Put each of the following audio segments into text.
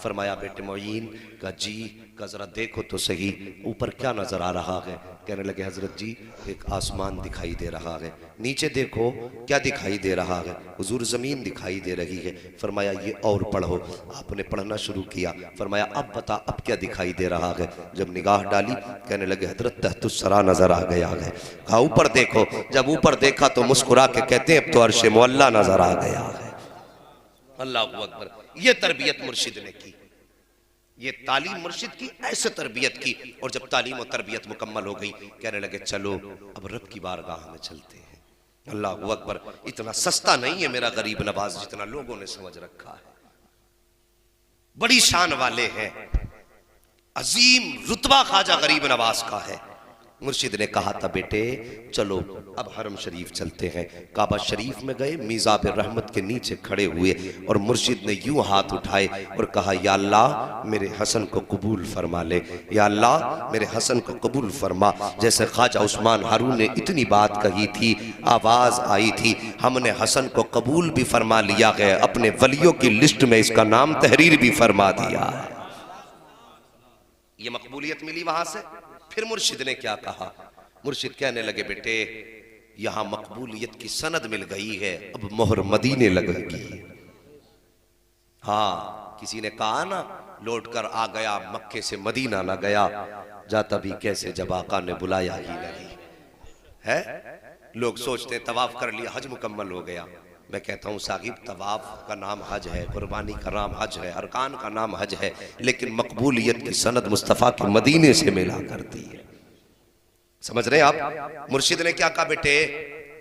फरमाया बेटे मोइन का जी का ज़रा देखो तो सही ऊपर क्या नज़र आ रहा है। कहने लगे हज़रत जी एक आसमान दिखाई दे रहा है। नीचे देखो क्या दिखाई दे रहा है। हुजूर ज़मीन दिखाई दे रही है। फरमाया ये और पढ़ो। आपने पढ़ना शुरू किया। फरमाया अब बता अब क्या दिखाई दे रहा है। जब निगाह डाली कहने लगे हज़रत तहतुस्सरा नज़र आ गया है। कहा ऊपर देखो। जब ऊपर देखा तो मुस्कुरा के कहते हैं अब तो अर्श मुअल्ला नज़र आ गया है। अल्लाहु अकबर। ये तरबियत मुर्शिद ने की, ये तालीम मुर्शिद की, ऐसे तरबियत की। और जब तालीम और तरबियत मुकम्मल हो गई कहने लगे चलो अब रब की बारगाह में चलते हैं। अल्लाहु अकबर। इतना सस्ता नहीं है मेरा गरीब नवाज जितना लोगों ने समझ रखा है। बड़ी शान वाले हैं, अजीम रुतबा ख्वाजा गरीब नवाज का है। मुर्शिद ने कहा था बेटे चलो अब हरम शरीफ चलते हैं। काबा शरीफ में गए, मीज़ाब रहमत के नीचे खड़े हुए और मुर्शिद ने यूं हाथ उठाए और कहा या अल्लाह मेरे हसन को कबूल फरमा ले, या अल्लाह मेरे हसन को कबूल फरमा। जैसे ख्वाजा उस्मान हारून ने इतनी बात कही थी, आवाज आई थी हमने हसन को कबूल भी फरमा लिया है, अपने वलियों की लिस्ट में इसका नाम तहरीर भी फरमा दिया है। ये मकबूलियत मिली वहां से। फिर मुर्शिद ने क्या कहा। मुर्शिद कहने लगे बेटे यहां मकबूलियत की सनद मिल गई है, अब मोहर मदीने लगेगी। हाँ किसी ने कहा ना लौट कर आ गया मक्के से मदीना ना गया, जाता भी कैसे जब आका ने बुलाया ही नहीं है। लोग सोचते तवाफ कर लिया हज मुकम्मल हो गया। मैं कहता हूँ साहिब तवाफ का नाम हज है, कुर्बानी का नाम हज है, अरकान का नाम हज है, लेकिन मकबूलियत की सनद मुस्तफ़ा के मदीने से मिला करती है। समझ रहे हैं आप। मुर्शिद ने क्या कहा बेटे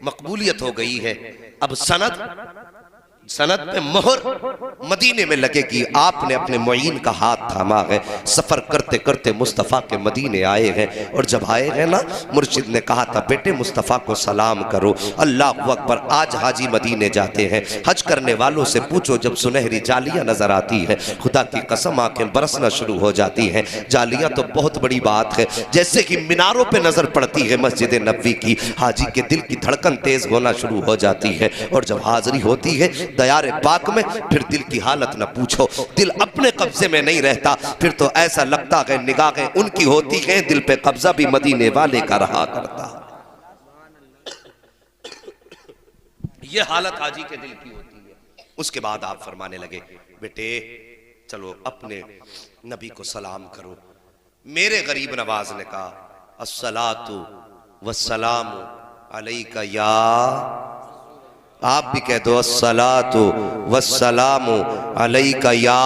मकबूलियत हो गई है, अब सनद पे मोहर मदीने में लगेगी। आपने अपने मुईन का हाथ थामा है, सफर करते करते मुस्तफ़ा के मदीने आए हैं। और जब आए हैं ना मुर्शिद ने कहा था बेटे मुस्तफ़ा को सलाम करो। अल्लाह अकबर। आज हाजी मदीने जाते हैं, हज करने वालों से पूछो जब सुनहरी जालियां नजर आती है खुदा की कसम आंखें बरसना शुरू हो जाती हैं। जालियां तो बहुत बड़ी बात है, जैसे कि मीनारों पे नजर पड़ती है मस्जिद नबवी की, हाजी के दिल की धड़कन तेज होना शुरू हो जाती है। और जब हाजिरी होती है दयारे पाक में फिर दिल की हालत न पूछो। दिल अपने कब्जे में नहीं रहता, फिर तो ऐसा लगता है निगाहें उनकी होती हैं, दिल पे कब्जा भी मदीने वाले का रहा करता। ये हालत हाजी के दिल की होती है। उसके बाद आप फरमाने लगे बेटे चलो अपने नबी को सलाम करो। मेरे गरीब नवाज ने कहा अस्सलातु वस्सलामु अलैका या, आप भी कह दो अस्सलातु वस्सलामु अलैका या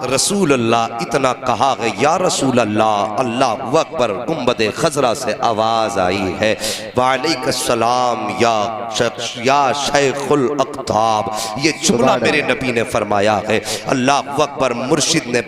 रसूल अल्लाह। इतना कहा है या रसूल अल्लाह। अल्लाह अकबर। गुंबदे खजरा से आवाज आई है वालेकुम या शेखुल अक्ताब। ये जुमला मेरे नबी ने फरमाया है। अल्लाह अकबर। मुर्शिद ने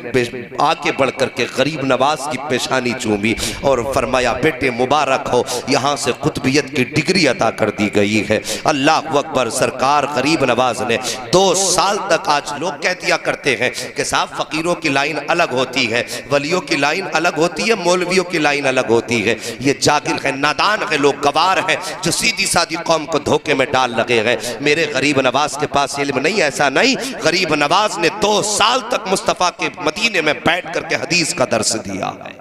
आगे बढ़ करके गरीब नवाज की पेशानी चूमी और फरमाया बेटे मुबारक हो, यहाँ से कुतबियत की डिग्री अता कर दी गई है। अल्लाह अकबर। सरकार गरीब नवाज ने 2 साल तक, आज लोग कह दिया करते हैं कि साहब फकीरों की लाइन अलग होती है, वलियों की लाइन अलग होती है, मौलवियों की लाइन अलग होती है। ये जागिर है, नादान है, लोग गवार हैं जो सीधी सादी कौम को धोखे में डाल लगे हैं। मेरे गरीब नवाज के पास इल्म नहीं, ऐसा नहीं। गरीब नवाज ने 2 साल तक मुस्तफ़ा के मदीने में बैठ करके हदीस का दर्स दिया है।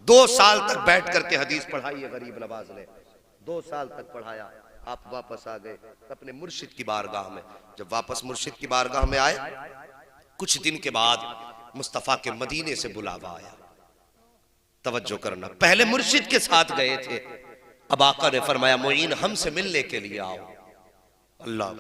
2 साल तक बैठ करके हदीस पढ़ाई है गरीब नवाज ने, 2 साल तक पढ़ाया। आप वापस आ गए अपने मुर्शिद की बारगाह में। जब वापस मुर्शिद की बारगाह में आए कुछ दिन के बाद मुस्तफ़ा के मदीने से बुलावा आया। तवज्जो करना, पहले मुर्शिद के साथ गए थे, अब आका ने फरमाया मोइन हमसे मिलने के लिए आओ। अल्लाह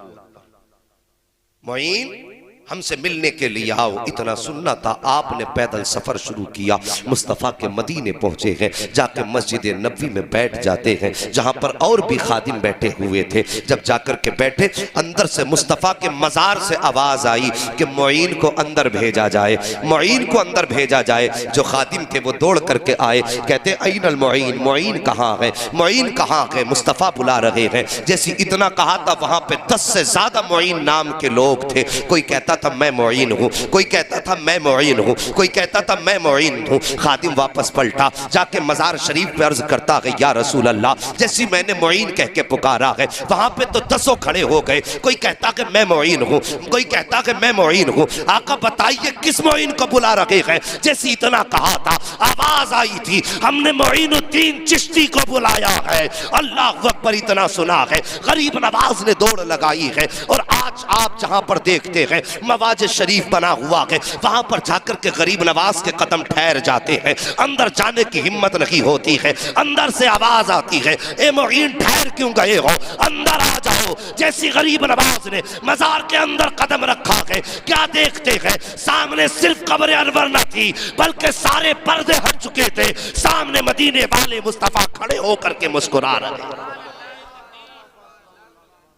मोइन हमसे मिलने के लिए आओ। इतना सुनना था, आपने पैदल सफर शुरू किया, मुस्तफ़ा के मदीने पहुंचे हैं, जाके मस्जिद नबवी में बैठ जाते हैं जहां पर और भी खादिम बैठे हुए थे। जब जाकर के बैठे अंदर से मुस्तफ़ा के मज़ार से आवाज आई कि मोइन को अंदर भेजा जाए, मोइन को अंदर भेजा जाए। जो खादिम थे वो दौड़ करके आए, कहते ऐनल मोइन, मोइन कहाँ है, मोइन कहाँ है, मुस्तफ़ा बुला रहे हैं। जैसे इतना कहा था वहां पे 10 से ज्यादा मोइन नाम के लोग थे। कोई कहता था मैं मुईन हूँ, कोई कहता था मैं मुईन हूँ, कोई कहता था मैं मुईन हूँ। खादिम वापस पलटा, जाके मजार शरीफ पे अर्ज करता है या रसूल अल्लाह, जैसी मैंने मुईन कह के पुकारा है वहां पे तो दसों खड़े हो गए। कोई कहता कि मैं मुईन हूँ, कोई कहता कि मैं मुईन हूँ। आका बताइए किस मुईन को बुला रखे हैं? जैसे इतना कहा था आवाज आई थी, हमने मुईनुद्दीन चिश्ती को बुलाया है। अल्लाह अकबर, इतना सुना है। गरीब नवाज ने दौड़ लगाई है और आज आप जहां पर देखते हैं मवाज शरीफ बना हुआ है, वहां पर जाकर के गरीब नवाज के कदम ठहर जाते हैं। अंदर जाने की हिम्मत नहीं होती है, अंदर से आवाज आती है, ए मुईन ठहर क्यों गए हो, अंदर आ जाओ। जैसी गरीब नवाज ने मजार के अंदर कदम रखा है, क्या देखते हैं? सामने सिर्फ कब्र अनवर न थी बल्कि सारे पर्दे हट चुके थे। सामने मदीने वाले मुस्तफा खड़े होकर के मुस्कुरा रहे हैं।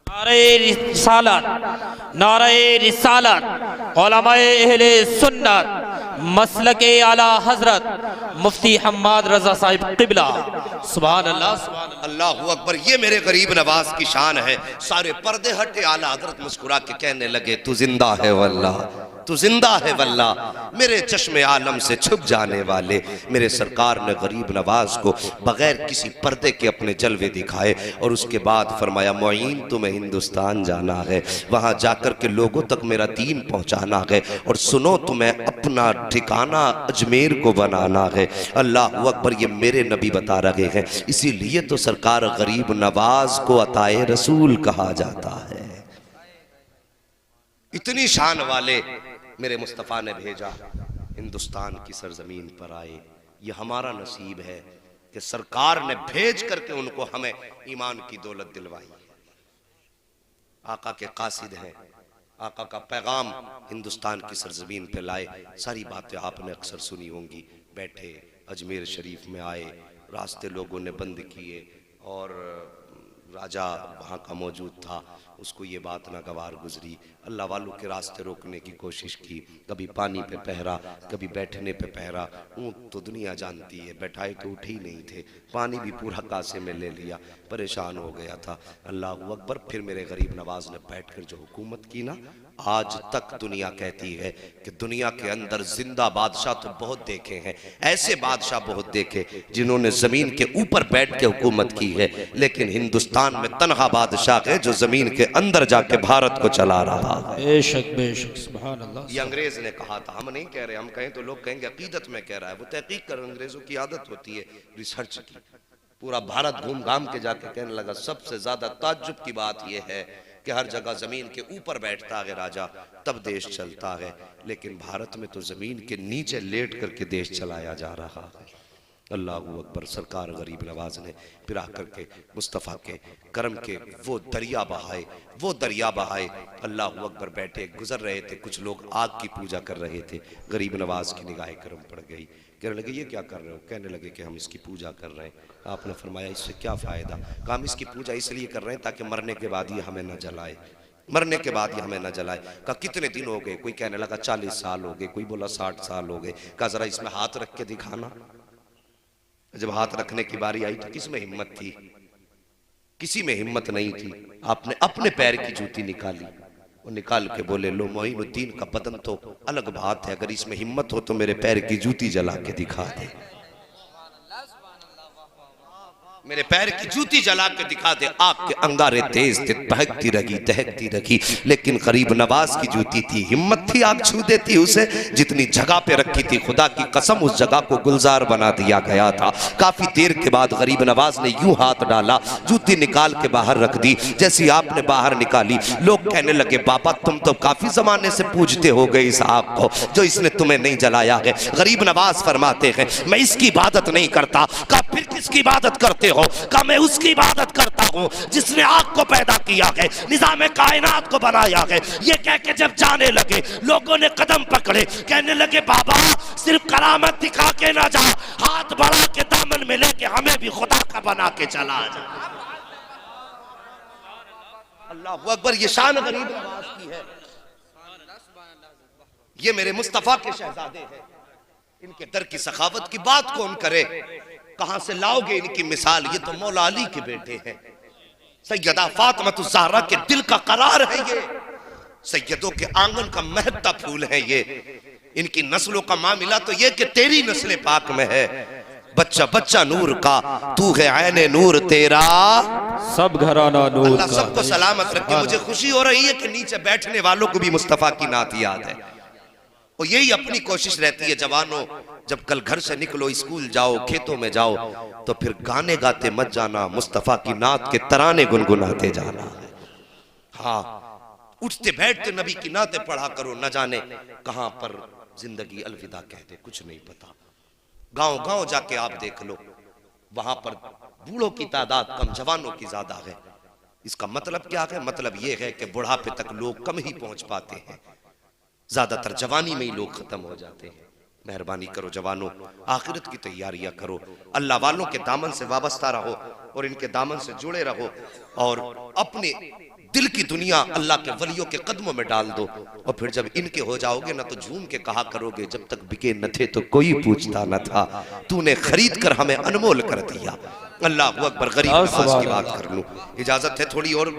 नारे रिसालत, नारे रिसालत, उलमाए अहले सुन्नत, मसलके आला हजरत मुफ्ती हम्माद रजा साहिब क़िबला। सुभान अल्लाह, सुभान अल्लाह अकबर। ये मेरे गरीब नवाज की शान है। सारे पर्दे हटे, आला हजरत मुस्कुरा के कहने लगे तू जिंदा है वल्लाह, तू जिंदा है वल्लाह। मेरे चश्मे आलम से छुप जाने वाले मेरे सरकार ने गरीब नवाज को बगैर किसी पर्दे के अपने जलवे दिखाए और उसके बाद फरमाया मुईन तुम्हें हिंदुस्तान जाना है, वहां जाकर के लोगों तक मेरा दीन पहुंचाना है और सुनो तुम्हें अपना ठिकाना अजमेर को बनाना है। अल्लाह अकबर, ये मेरे नबी बता रहे हैं। इसीलिए तो सरकार गरीब नवाज को अताए रसूल कहा जाता है। इतनी शान वाले मेरे मुस्तफ़ा ने भेजा, हिंदुस्तान की सरजमीन पर आए। ये हमारा नसीब है कि सरकार ने भेज करके उनको हमें ईमान की दौलत दिलवाई। आका के कासिद हैं, आका का पैगाम हिंदुस्तान की सरजमीन पे लाए। सारी बातें आपने अक्सर सुनी होंगी। बैठे अजमेर शरीफ में आए, रास्ते लोगों ने बंद किए और राजा वहाँ का मौजूद था, उसको ये बात नागवार गुजरी। अल्लाह वालों के रास्ते रोकने की कोशिश की, कभी पानी पे पहरा, कभी बैठने पे पहरा। ऊँट तो दुनिया जानती है, बैठाए तो उठे ही नहीं थे, पानी भी पूरा कासे में ले लिया, परेशान हो गया था। अल्लाह अकबर। फिर मेरे गरीब नवाज ने बैठ कर जो हुकूमत की ना, आज तक दुनिया कहती है कि दुनिया के अंदर जिंदा बादशाह तो बहुत देखे हैं, ऐसे बादशाह बहुत देखे जिन्होंने जमीन के ऊपर बैठ के हुकूमत की है, लेकिन हिंदुस्तान में तनहा बादशाह है जो जमीन के अंदर जाके भारत को चला रहा है। बेशक बेशक, सुभान अल्लाह। ये अंग्रेज ने कहा था, हम नहीं कह रहे, हम कहें तो लोग कहेंगे अकीदत में कह रहा है। वो तहकीक कर, अंग्रेजों की आदत होती है रिसर्च की। पूरा भारत घूम घाम के जाके कहने लगा सबसे ज्यादा ताज्जुब की बात यह है कि हर जगह जमीन के ऊपर बैठता है राजा तब देश चलता है, लेकिन भारत में तो जमीन के नीचे लेट करके देश चलाया जा रहा है। अल्लाह अकबर। सरकार गरीब नवाज ने फिर आकर के मुस्तफ़ा के करम के वो दरिया बहाए, वो दरिया बहाए। अल्लाह अकबर। बैठे गुजर रहे थे, कुछ लोग आग की पूजा कर रहे थे। गरीब नवाज की निगाह करम पड़ गई, कहने लगे ये क्या कर रहे हो? कहने लगे कि हम इसकी पूजा कर रहे हैं। आपने फरमाया इससे क्या फ़ायदा? कहा हम इसकी पूजा इसलिए कर रहे हैं ताकि मरने के बाद ये हमें न जलाए, मरने के बाद ये हमें न जलाए। कहा कितने दिन हो गए? कोई कहने लगा 40 साल हो गए, कोई बोला 60 साल हो गए। कहा जरा इसमें हाथ रख के दिखाना। जब हाथ रखने की बारी आई तो किस में हिम्मत थी? किसी में हिम्मत नहीं थी। आपने अपने पैर की जूती निकाली, वो निकाल के बोले लो मोइनुद्दीन का बदन तो अलग बात है, अगर इसमें हिम्मत हो तो मेरे पैर की जूती जला के दिखा दे, मेरे पैर की जूती जला के दिखा दे। आग के अंगारे तेज थे, बहकती रही दहकती रही, लेकिन गरीब नवाज की जूती थी, हिम्मत थी आग छू देती उसे। जितनी जगह पे रखी थी खुदा की कसम उस जगह को गुलजार बना दिया गया था। काफी देर के बाद गरीब नवाज ने यूं हाथ डाला, जूती निकाल के बाहर रख दी। जैसी आपने बाहर निकाली, लोग कहने लगे बाबा तुम तो काफी जमाने से पूजते हो गए इस आग को जो इसने तुम्हें नहीं जलाया है। गरीब नवाज फरमाते हैं मैं इसकी इबादत नहीं करता। कहा फिर किसकी इबादत करते हो? कहा मैं उसकी इबादत करता हूँ जिसने आग को पैदा किया है, निजाम कायनात को बनाया है। ये कह के जब जाने लगे लोगों ने कदम पकड़े, कहने लगे बाबा सिर्फ करामत दिखा के ना जा, हाथ बढ़ा के दामन में लेके हमें भी खुदा का बना के चला जा। अल्लाह अकबर। ये शान गरीब नवाज की है। ये मेरे मुस्तफा के शहजादे हैं, इनके दर की सखावत की बात कौन करे? कहां से लाओगे इनकी मिसाल? ये तो मौला अली के बेटे हैं, सैयदा फातिमा ज़हरा के दिल का करार है ये। सैयदों के आंगन का महकता फूल है ये। इनकी नस्लों का मामला तो ये कि तेरी नस्ल पाक में है। बच्चा बच्चा नूर का, तू है ऐने नूर तेरा, सब घराना नूर अल्लाह का। सबको सलामत रखे। मुझे खुशी हो रही है कि नीचे बैठने वालों को भी मुस्तफा की नात याद है। और यही अपनी कोशिश रहती है जवानों, जब कल घर से निकलो, स्कूल जाओ, खेतों में जाओ, तो फिर गाने गाते मत जाना, मुस्तफा की नात के तराने गुनगुनाते जाना। हाँ, उठते बैठते नबी की नातें पढ़ा करो। न जाने कहां पर जिंदगी अलविदा कह दे, कुछ नहीं पता। गांव गांव जाके आप देख लो, वहां पर बूढ़ों की तादाद कम, जवानों की ज्यादा है। इसका मतलब क्या है? मतलब यह है कि बुढ़ापे तक लोग कम ही पहुंच पाते हैं, ज्यादातर जवानी में ही लोग खत्म हो जाते हैं। मेहरबानी करो जवानों, आखिरत की तैयारियां करो, अल्लाह वालों के दामन से वाबस्ता रहो और इनके दामन से जुड़े रहो, और अपने दिल की दुनिया अल्लाह के वलियों के कदमों में डाल दो। और फिर जब इनके हो जाओगे ना, तो झूम के कहा करोगे, जब तक बिके न थे तो कोई पूछता न था, तूने खरीद कर हमें अनमोल कर दिया। अल्लाह अकबर। गरीब नवाज की बात कर लूं, इजाजत है थोड़ी और